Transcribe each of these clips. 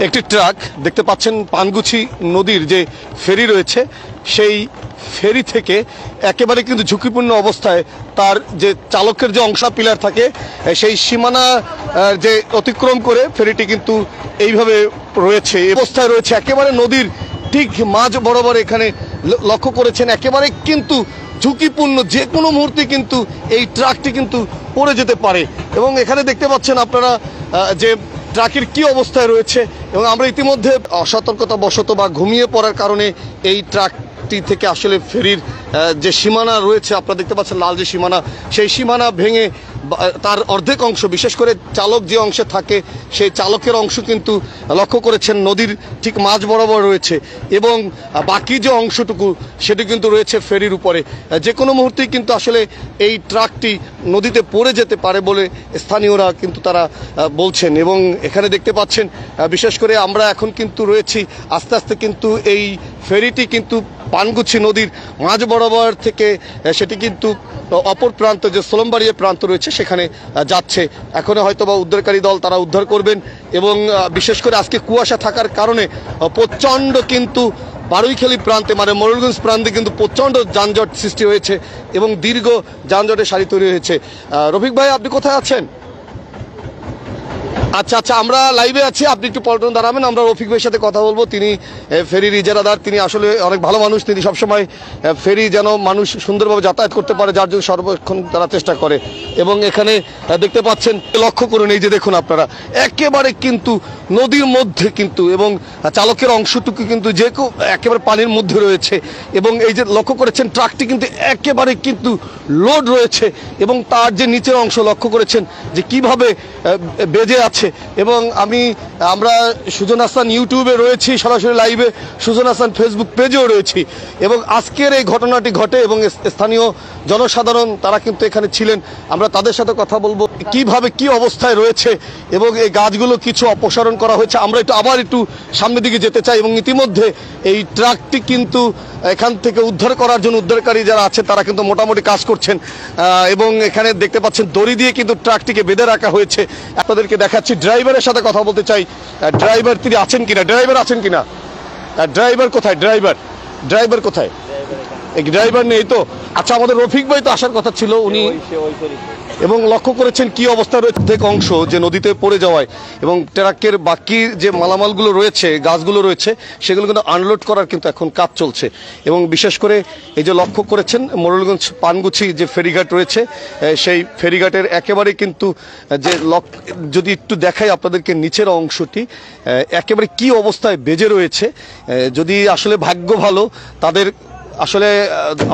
একটি ট্রাক দেখতে পাচ্ছেন পানগুছি নদীর যে ফেরি রয়েছে সেই ফেরি থেকে একেবারে কিন্তু ঝুঁকিপূর্ণ অবস্থায় তার যে চালকের যে অংশ পিলার থাকে সেই সীমানা যে অতিক্রম করে ফেরিটি কিন্তু এইভাবে রয়েছে অবস্থায় রয়েছে একেবারে নদীর ঠিক মাঝ বরাবর। এখানে লক্ষ্য করেছেন একেবারে কিন্তু ঝুঁকিপূর্ণ, যে কোনো মুহূর্তে কিন্তু এই ট্রাকটি কিন্তু পড়ে যেতে পারে। এবং এখানে দেখতে পাচ্ছেন আপনারা যে ট্রাকের কি অবস্থায় রয়েছে। এবং আমরা ইতিমধ্যে অসতর্কতা বশত বা ঘুমিয়ে পড়ার কারণে এই ট্রাকটি থেকে আসলে ফেরির যে সীমানা রয়েছে, আপনারা দেখতে পাচ্ছেন লাল যে সীমানা, সেই সীমানা ভেঙে তার অর্ধেক অংশ, বিশেষ করে চালক যে অংশে থাকে সেই চালকের অংশ কিন্তু লক্ষ্য করেছেন নদীর ঠিক মাঝ বরাবর রয়েছে। এবং বাকি যে অংশটুকু সেটি কিন্তু রয়েছে ফেরির উপরে। যে কোনো মুহূর্তেই কিন্তু আসলে এই ট্রাকটি নদীতে পড়ে যেতে পারে বলে স্থানীয়রা কিন্তু তারা বলছেন। এবং এখানে দেখতে পাচ্ছেন বিশেষ করে আমরা এখন কিন্তু রয়েছি আস্তে আস্তে কিন্তু এই ফেরিটি কিন্তু পানগুছি নদীর মাঝ বরাবর থেকে সেটি কিন্তু অপর প্রান্ত যে সোলমবাড়িয়া প্রান্ত রয়েছে সেখানে যাচ্ছে। এখনো হয়তো বা উদ্ধারকারী দল তারা উদ্ধার করবেন। এবং বিশেষ করে আজকে কুয়াশা থাকার কারণে প্রচণ্ড কিন্তু বারুইখালী প্রান্তে মানে মোরেলগঞ্জ প্রান্তে কিন্তু প্রচণ্ড যানজট সৃষ্টি হয়েছে এবং দীর্ঘ যানজটের সারি তৈরি হয়েছে। রফিক ভাই, আপনি কোথায় আছেন? আচ্ছা আচ্ছা, আমরা লাইভে আছি, আপনি একটু পল্টন দাঁড়াবেন, আমরা রফিক ভাইয়ের সাথে কথা বলবো। তিনি ফেরির ইজারাদার, তিনি আসলে অনেক ভালো মানুষ, তিনি সবসময় ফেরি যেন মানুষ সুন্দরভাবে যাতায়াত করতে পারে যার জন্য সর্বক্ষণ তারা চেষ্টা করে। এবং এখানে দেখতে পাচ্ছেন, লক্ষ্য করুন, এই যে দেখুন আপনারা একেবারে কিন্তু নদীর মধ্যে কিন্তু, এবং চালকের অংশটুকু কিন্তু যে একেবারে পানির মধ্যে রয়েছে। এবং এই যে লক্ষ্য করেছেন ট্রাকটি কিন্তু একেবারে কিন্তু লোড রয়েছে এবং তার যে নিচের অংশ লক্ষ্য করেছেন যে কিভাবে বেজে আছে। এবং আমরা সুজন হাসান ইউটিউবে রয়েছি সরাসরি লাইভে, সুজন হাসান ফেসবুক পেজেও রয়েছি। এবং আজকের এই ঘটনাটি ঘটে এবং স্থানীয় জনসাধারণ তারা কিন্তু এখানে ছিলেন, আমরা তাদের সাথে কথা বলবো কিভাবে কি অবস্থায় রয়েছে। এবং এই গাছগুলো কিছু অপসারণ করা হয়েছে, আমরা আবার একটু সামনের দিকে যেতে চাই। এবং ইতিমধ্যে এই ট্রাকটি কিন্তু এখান থেকে উদ্ধার করার জন্য উদ্ধারকারী যারা আছে তারা কিন্তু মোটামুটি কাজ করছেন। এবং এখানে দেখতে পাচ্ছেন দড়ি দিয়ে কিন্তু ট্রাকটিকে বেঁধে রাখা হয়েছে। আপনাদেরকে দেখাচ্ছি, ড্রাইভারের সাথে কথা বলতে চাই। ড্রাইভার তিনি আছেন কিনা, ড্রাইভার আছেন কিনা? ড্রাইভার কোথায়? ড্রাইভার কোথায়? ড্রাইভার নেই তো? আচ্ছা, আমাদের রফিক ভাই তো আসার কথা ছিল, উনি। এবং লক্ষ্য করেছেন কি অবস্থা রয়েছে, অর্ধেক অংশ যে নদীতে পড়ে যাওয়ায় এবং ট্রাকের বাকি যে মালামালগুলো রয়েছে, গাছগুলো রয়েছে, সেগুলো কিন্তু আনলোড করার কিন্তু এখন কাজ চলছে। এবং বিশেষ করে এই যে লক্ষ্য করেছেন মোরেলগঞ্জ পানগুছি যে ফেরিঘাট রয়েছে, সেই ফেরিঘাটের একেবারে কিন্তু যে যদি একটু দেখাই আপনাদেরকে নিচের অংশটি একেবারে কি অবস্থায় বেজে রয়েছে। যদি আসলে ভাগ্য ভালো তাদের, আসলে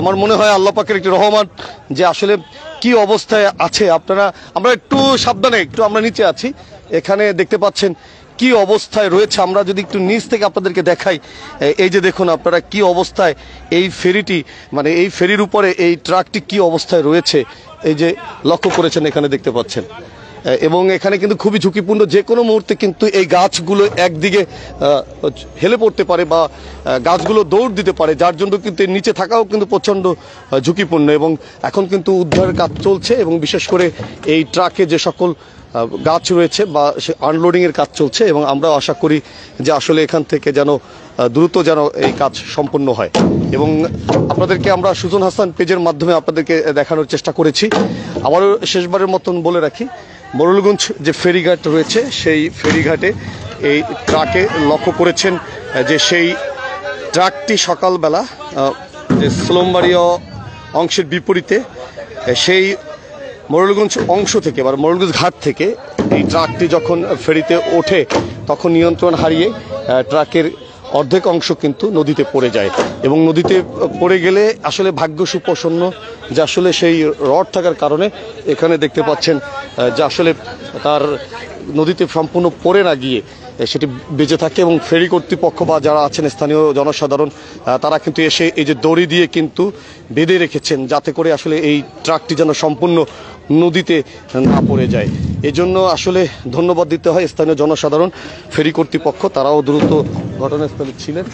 আমার মনে হয় আল্লাহ পাকের একটি রহমত যে আসলে কি অবস্থায় আছে। আমরা একটু সাবধানে, আমরা নিচে আছি, এখানে দেখতে পাচ্ছেন কি অবস্থায় রয়েছে। আমরা যদি একটু নিচ থেকে আপনাদেরকে দেখাই, এই যে দেখুন আপনারা কি অবস্থায় এই ফেরিটি, মানে এই ফেরির উপরে এই ট্রাকটি কি অবস্থায় রয়েছে, এই যে লক্ষ্য করেছেন এখানে দেখতে পাচ্ছেন। এবং এখানে কিন্তু খুবই ঝুঁকিপূর্ণ, যে কোনো মুহূর্তে কিন্তু এই গাছগুলো একদিকে হেলে পড়তে পারে বা গাছগুলো দৌড় দিতে পারে, যার জন্য কিন্তু নিচে থাকাও কিন্তু প্রচণ্ড ঝুঁকিপূর্ণ। এবং এখন কিন্তু উদ্ধারের কাজ চলছে এবং বিশেষ করে এই ট্রাকে যে সকল গাছ রয়েছে বা সে আনলোডিংয়ের কাজ চলছে। এবং আমরা আশা করি যে আসলে এখান থেকে যেন দ্রুত যেন এই কাজ সম্পন্ন হয়। এবং আপনাদেরকে আমরা সুজন হাসান পেজের মাধ্যমে আপনাদেরকে দেখানোর চেষ্টা করেছি। আবারও শেষবারের মতন বলে রাখি, মোরেলগঞ্জ যে ফেরিঘাট রয়েছে সেই ফেরিঘাটে এই ট্রাকে লক্ষ্য করেছেন যে সেই ট্রাকটি সকালবেলা যে সোলমবাড়িয়া অংশের বিপরীতে সেই মোরেলগঞ্জ অংশ থেকে বা মোরেলগঞ্জ ঘাট থেকে এই ট্রাকটি যখন ফেরিতে ওঠে তখন নিয়ন্ত্রণ হারিয়ে ট্রাকের অর্ধেক অংশ কিন্তু নদীতে পড়ে যায়। এবং নদীতে পড়ে গেলে আসলে ভাগ্য সুপ্রসন্ন যে আসলে সেই রড থাকার কারণে এখানে দেখতে পাচ্ছেন যে আসলে তার নদীতে সম্পূর্ণ পড়ে না গিয়ে সেটি বেঁচে থাকে। এবং ফেরি কর্তৃপক্ষ বা যারা আছেন স্থানীয় জনসাধারণ তারা কিন্তু এসে এই যে দড়ি দিয়ে কিন্তু বেঁধে রেখেছেন যাতে করে আসলে এই ট্রাকটি যেন সম্পূর্ণ নদীতে না পড়ে যায়। এজন্য আসলে ধন্যবাদ দিতে হয় স্থানীয় জনসাধারণ, ফেরি কর্তৃপক্ষ, তারাও দ্রুত ঘটনাস্থলে ছিলেন।